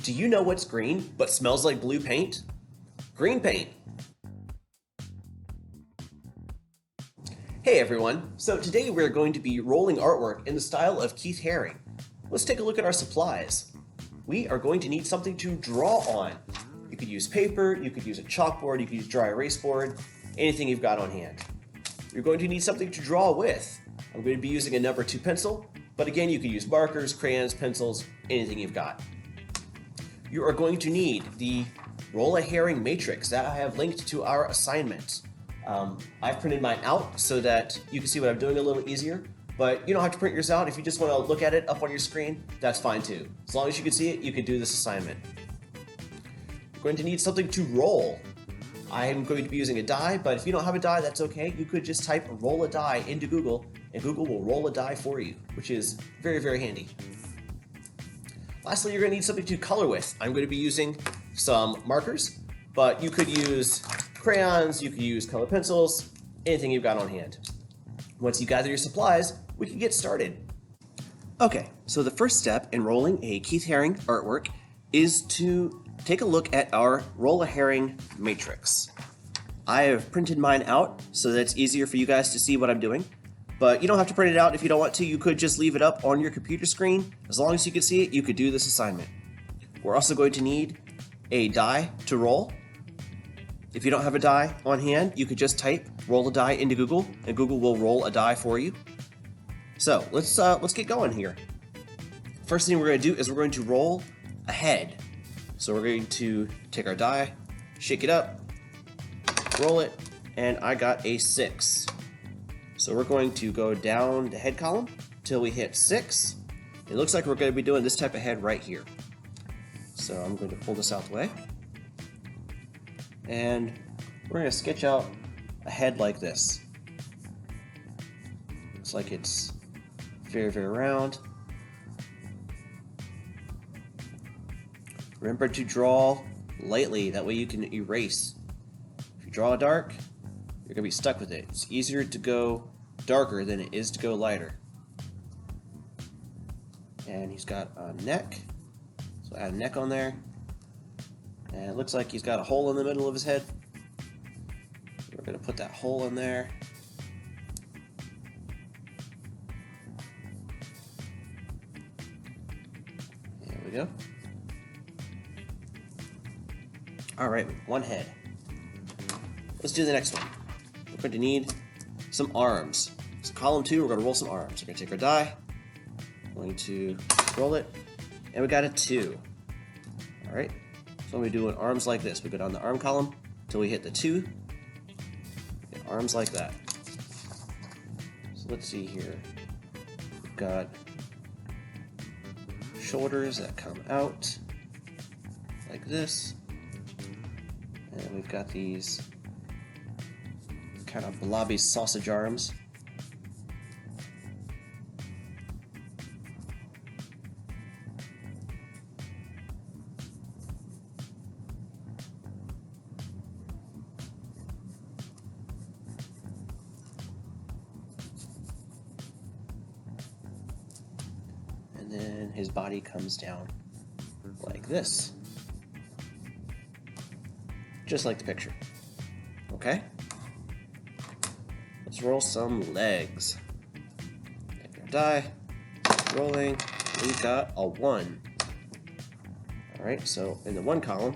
Do you know what's green but smells like blue paint? Green paint. Hey everyone, so today we're going to be rolling artwork in the style of Keith Haring. Let's take a look at our supplies. We are going to need something to draw on. You could use paper, you could use a chalkboard, you could use dry erase board, anything you've got on hand. You're going to need something to draw with. I'm going to be using a number 2 pencil, but again you could use markers, crayons, pencils, anything you've got. You are going to need the Roll a Haring matrix that I have linked to our assignment. I've printed mine out so that you can see what I'm doing a little easier, but you don't have to print yours out. If you just want to look at it up on your screen, that's fine too. As long as you can see it, you can do this assignment. You're going to need something to roll. I am going to be using a die, but if you don't have a die, that's okay. You could just type roll a die into Google, and Google will roll a die for you, which is very, very handy. Lastly, you're going to need something to color with. I'm going to be using some markers, but you could use crayons, you could use colored pencils, anything you've got on hand. Once you gather your supplies, we can get started. Okay, so the first step in rolling a Keith Haring artwork is to take a look at our Roll a Haring matrix. I have printed mine out so that it's easier for you guys to see what I'm doing. But you don't have to print it out if you don't want to. You could just leave it up on your computer screen. As long as you can see it, you could do this assignment. We're also going to need a die to roll. If you don't have a die on hand, you could just type roll a die into Google, and Google will roll a die for you. So let's get going here. First thing we're going to do is we're going to roll a head. So we're going to take our die, shake it up, roll it, and I got a 6. So we're going to go down the head column till we hit 6. It looks like we're going to be doing this type of head right here. So I'm going to pull this out the way. And we're going to sketch out a head like this. Looks like it's very, very round. Remember to draw lightly, that way you can erase. If you draw dark, you're going to be stuck with it. It's easier to go darker than it is to go lighter. And he's got a neck, so add a neck on there. And it looks like he's got a hole in the middle of his head. We're going to put that hole in there. There we go. Alright, one head. Let's do the next one. We're going to need some arms. So column 2, we're going to roll some arms. We're going to take our die, we're going to roll it, and we got a 2. Alright, so we're doing arms like this. We go down the arm column until we hit the 2. Get arms like that. So let's see here. We've got shoulders that come out like this. And we've got these kind of blobby sausage arms. And then his body comes down like this. Just like the picture. Okay? Let's roll some legs. Take our die, rolling, we've got a 1. Alright, so in the 1 column,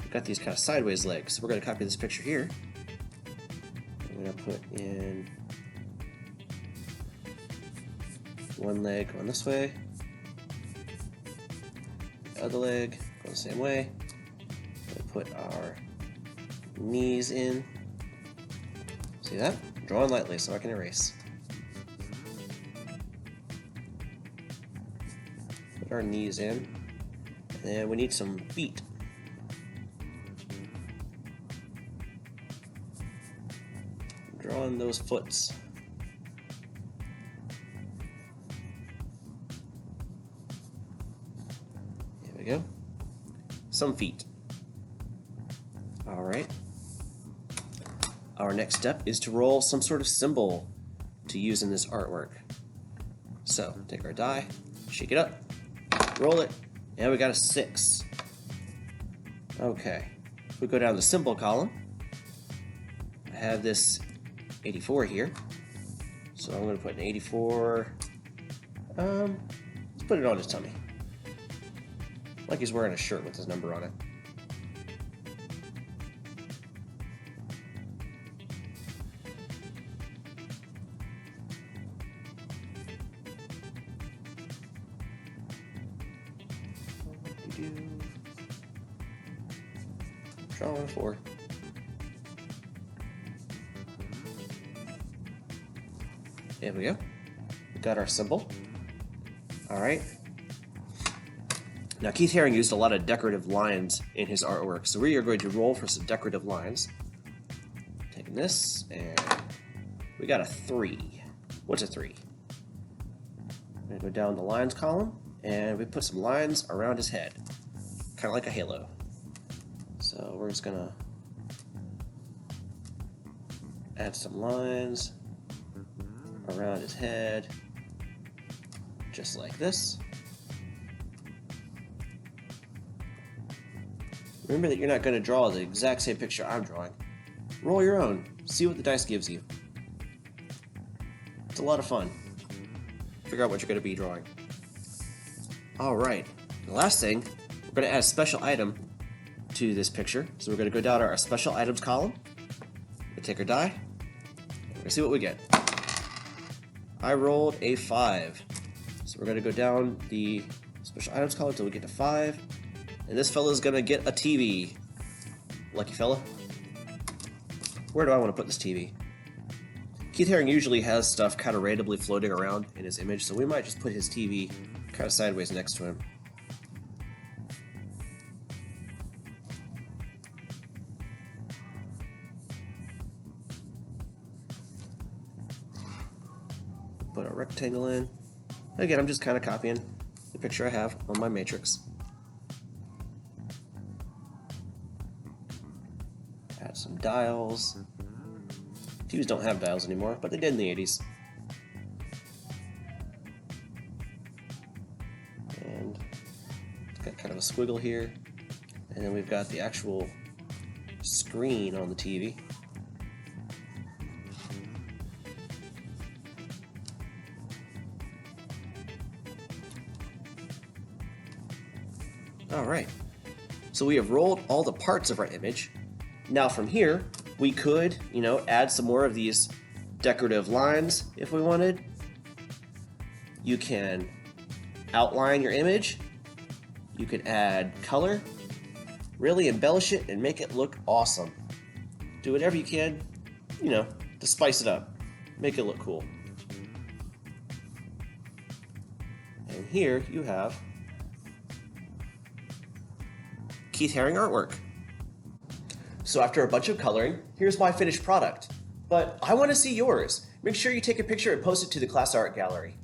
we've got these kind of sideways legs. So we're going to copy this picture here. I'm going to put in one leg going this way, the other leg going the same way. Put our knees in. See that? Drawing lightly so I can erase. Put our knees in. And then we need some feet. Drawing those foots. There we go. Some feet. Alright. Our next step is to roll some sort of symbol to use in this artwork. So, take our die, shake it up, roll it, And we got a 6. Okay. If we go down the symbol column, I have this 84 here. So I'm going to put an 84. Let's put it on his tummy. Like he's wearing a shirt with his number on it. Draw on 4. There we go. We got our symbol. Alright. Now Keith Haring used a lot of decorative lines in his artwork, so we are going to roll for some decorative lines. Taking this, and we got a 3. What's a 3? I'm going to go down the lines column, and we put some lines around his head. Kind of like a halo. So we're just going to add some lines around his head, just like this. Remember that you're not going to draw the exact same picture I'm drawing. Roll your own. See what the dice gives you. It's a lot of fun. Figure out what you're going to be drawing. Alright, the last thing, we're going to add a special item to this picture. So we're going to go down to our special items column. We take our die. We're going to see what we get. I rolled a 5. So we're going to go down the special items column until we get to 5. And this fella is going to get a TV. Lucky fella. Where do I want to put this TV? Keith Haring usually has stuff kind of randomly floating around in his image, so we might just put his TV kind of sideways next to him. Put a rectangle in. Again, I'm just kind of copying the picture I have on my matrix. Add some dials. TVs don't have dials anymore, but they did in the 80s. And it's got kind of a squiggle here. And then we've got the actual screen on the TV. Alright, so we have rolled all the parts of our image. Now from here, we could, add some more of these decorative lines if we wanted. You can outline your image. You can add color, really embellish it and make it look awesome. Do whatever you can, to spice it up, make it look cool. And here you have Keith Haring artwork. So after a bunch of coloring, here's my finished product. But I want to see yours. Make sure you take a picture and post it to the class art gallery.